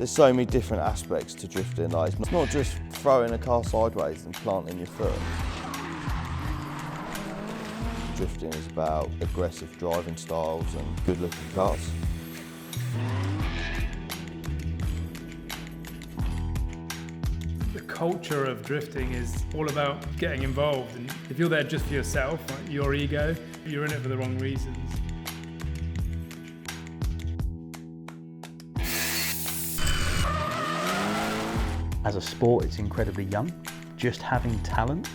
There's so many different aspects to drifting. Like, it's not just throwing a car sideways and planting your foot. Drifting is about aggressive driving styles and good-looking cars. The culture of drifting is all about getting involved, and if you're there just for yourself, like your ego, you're in it for the wrong reasons. As a sport, it's incredibly young. Just having talent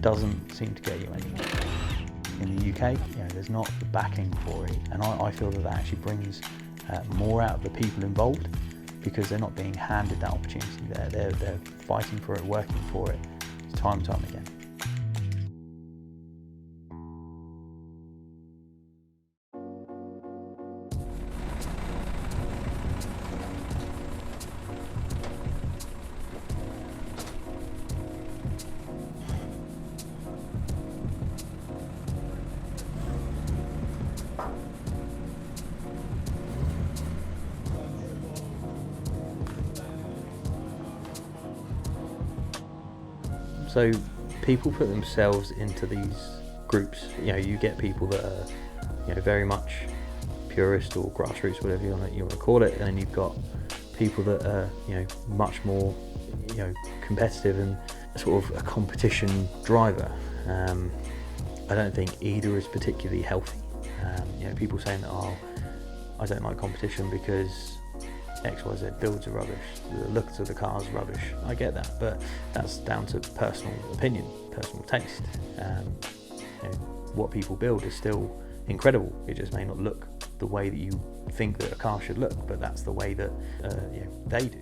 doesn't seem to get you anywhere. In the UK, there's not the backing for it, and I feel that actually brings more out of the people involved, because they're not being handed that opportunity. They're fighting for it, working for it, time and time again. So people put themselves into these groups. You get people that are, very much purist or grassroots, whatever you want to call it, and then you've got people that are, much more, competitive and sort of a competition driver. I don't think either is particularly healthy. People saying that, I don't like competition because XYZ builds are rubbish, the looks of the car's rubbish. I get that, but that's down to personal opinion, personal taste. What people build is still incredible. It just may not look the way that you think that a car should look, but that's the way that they do.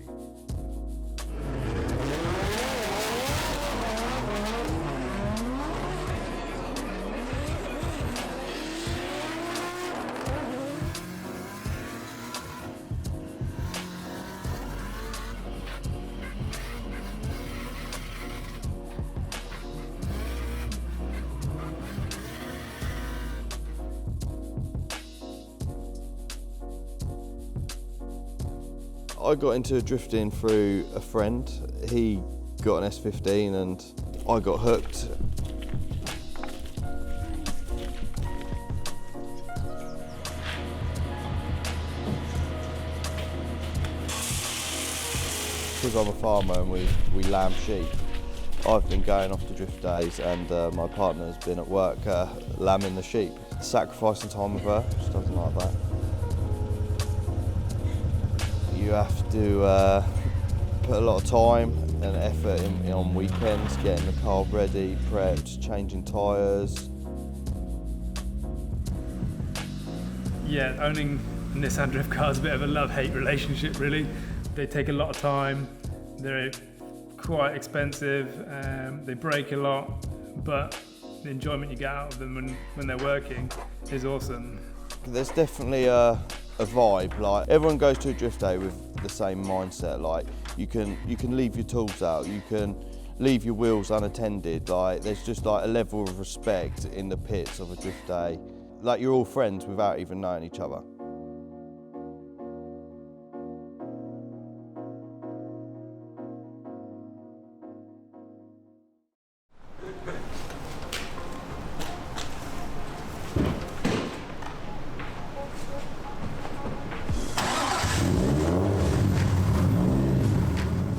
I got into drifting through a friend. He got an S15 and I got hooked. Because I'm a farmer and we lamb sheep, I've been going off to drift days, and my partner's been at work lambing the sheep. Sacrificing time with her, she doesn't like that. You have to put a lot of time and effort in on weekends, getting the car ready, prepped, changing tyres. Yeah, owning Nissan drift cars is a bit of a love-hate relationship, really. They take a lot of time, they're quite expensive, they break a lot, but the enjoyment you get out of them when they're working is awesome. There's definitely a vibe. Like, everyone goes to a drift day with the same mindset. Like, you can leave your tools out, you can leave your wheels unattended. Like, there's just like a level of respect in the pits of a drift day. Like, you're all friends without even knowing each other.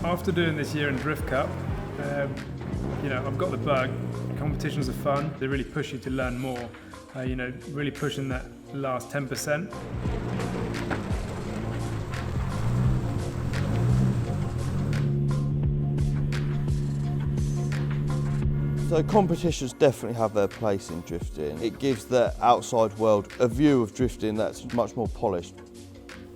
After doing this year in Drift Cup, I've got the bug. Competitions are fun. They really push you to learn more. Really pushing that last 10%. So competitions definitely have their place in drifting. It gives the outside world a view of drifting that's much more polished.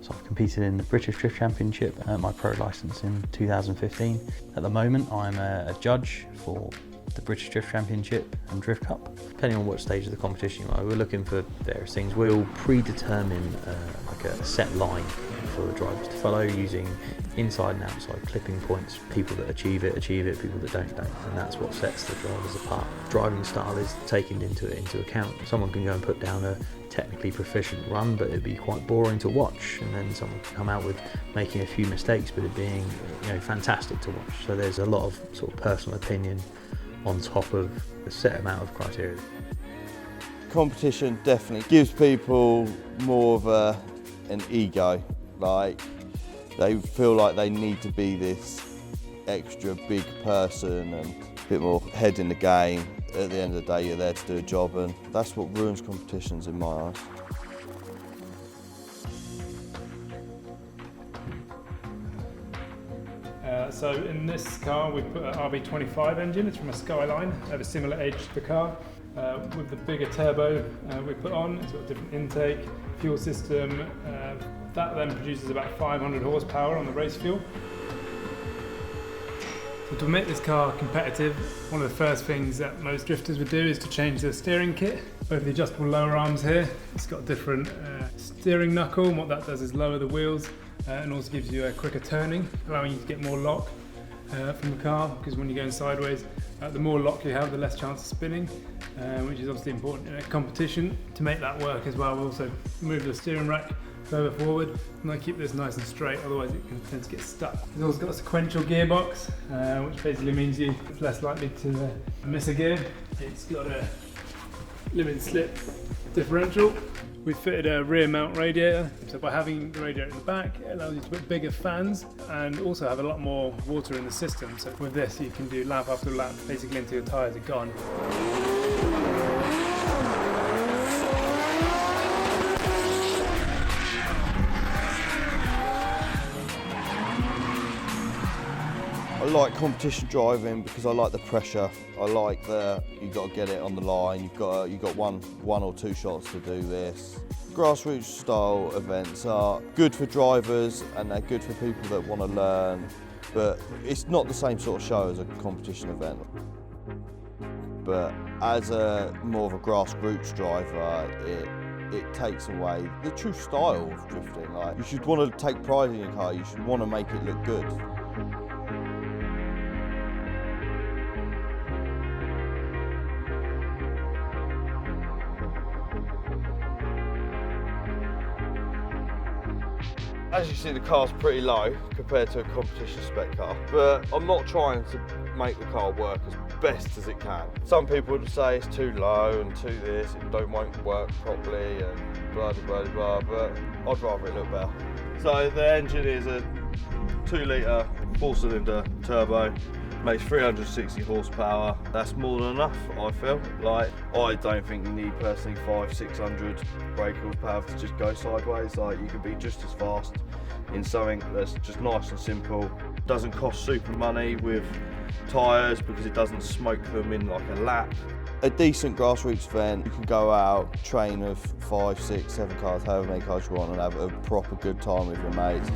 So I've competed in the British Drift Championship, earned my pro licence in 2015. At the moment I'm a judge for the British Drift Championship and Drift Cup. Depending on what stage of the competition you are, we're looking for various things. We'll predetermine like a set line for the drivers to follow, using inside and outside clipping points. People that achieve it, people that don't, and that's what sets the drivers apart. Driving style is taken into account. Someone can go and put down a technically proficient run, but it'd be quite boring to watch, and then someone can come out with making a few mistakes, but it being, you know, fantastic to watch. So there's a lot of sort of personal opinion on top of a set amount of criteria. Competition definitely gives people more of an ego, like they feel like they need to be this extra big person and a bit more head in the game. At the end of the day, you're there to do a job, and that's what ruins competitions in my eyes. So in this car we put an RB25 engine. It's from a Skyline at a similar age to the car. With the bigger turbo we put on, it's got a different intake, fuel system. That then produces about 500 horsepower on the race fuel. So to make this car competitive, one of the first things that most drifters would do is to change the steering kit. Both the adjustable lower arms here, it's got a different steering knuckle, and what that does is lower the wheels and also gives you a quicker turning, allowing you to get more lock from the car, because when you're going sideways, the more lock you have, the less chance of spinning, which is obviously important in a competition. To make that work as well, we also move the steering rack further forward, and I keep this nice and straight, otherwise it can tend to get stuck. It's also got a sequential gearbox, which basically means you're less likely to miss a gear. It's got a limited slip differential. We fitted a rear mount radiator, so by having the radiator in the back, it allows you to put bigger fans and also have a lot more water in the system. So with this you can do lap after lap, basically until your tyres are gone. I like competition driving because I like the pressure. I like you've got to get it on the line. You've got one or two shots to do this. Grassroots style events are good for drivers and they're good for people that want to learn, but it's not the same sort of show as a competition event. But as more of a grassroots driver, it takes away the true style of drifting. Like, you should want to take pride in your car. You should want to make it look good. As you see, the car's pretty low compared to a competition spec car, but I'm not trying to make the car work as best as it can. Some people would say it's too low and too this, it won't work properly and blah blah blah, but I'd rather it look better. So the engine is a 2 litre 4-cylinder turbo, makes 360 horsepower. That's more than enough, I feel. Like, I don't think you need personally 500-600 brake horsepower to just go sideways. Like, you can be just as fast in something that's just nice and simple. Doesn't cost super money with tyres because it doesn't smoke them in like a lap. A decent grassroots event, you can go out, train with 5, 6, 7 cars, however many cars you want, and have a proper good time with your mates.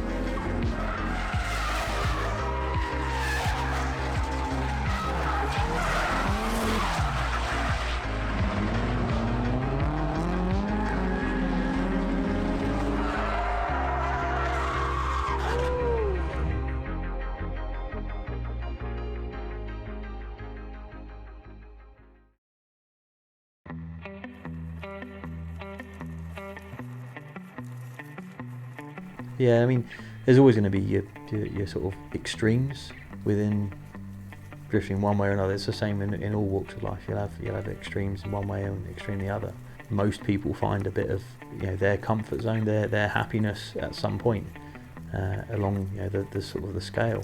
Yeah, I mean, there's always going to be your sort of extremes within drifting one way or another. It's the same in all walks of life. You'll have extremes in one way and extreme the other. Most people find a bit of their comfort zone, their happiness at some point along the sort of the scale.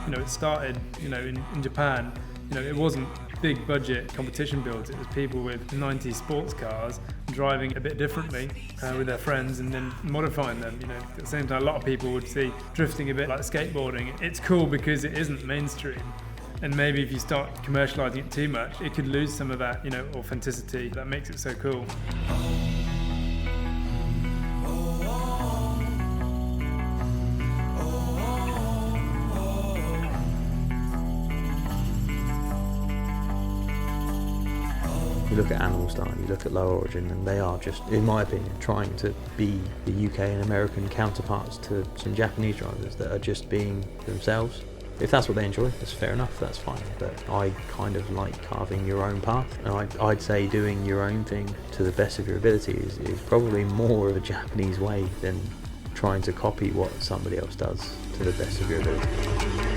It started in Japan. It wasn't big budget competition builds. It was people with 90s sports cars driving a bit differently with their friends and then modifying them. At the same time, a lot of people would see drifting a bit like skateboarding. It's cool because it isn't mainstream, and maybe if you start commercializing it too much, it could lose some of that authenticity that makes it so cool. You look at Animal Style, you look at Low Origin, and they are just, in my opinion, trying to be the UK and American counterparts to some Japanese drivers that are just being themselves. If that's what they enjoy, that's fair enough, that's fine. But I kind of like carving your own path, and I'd say doing your own thing to the best of your ability is probably more of a Japanese way than trying to copy what somebody else does to the best of your ability.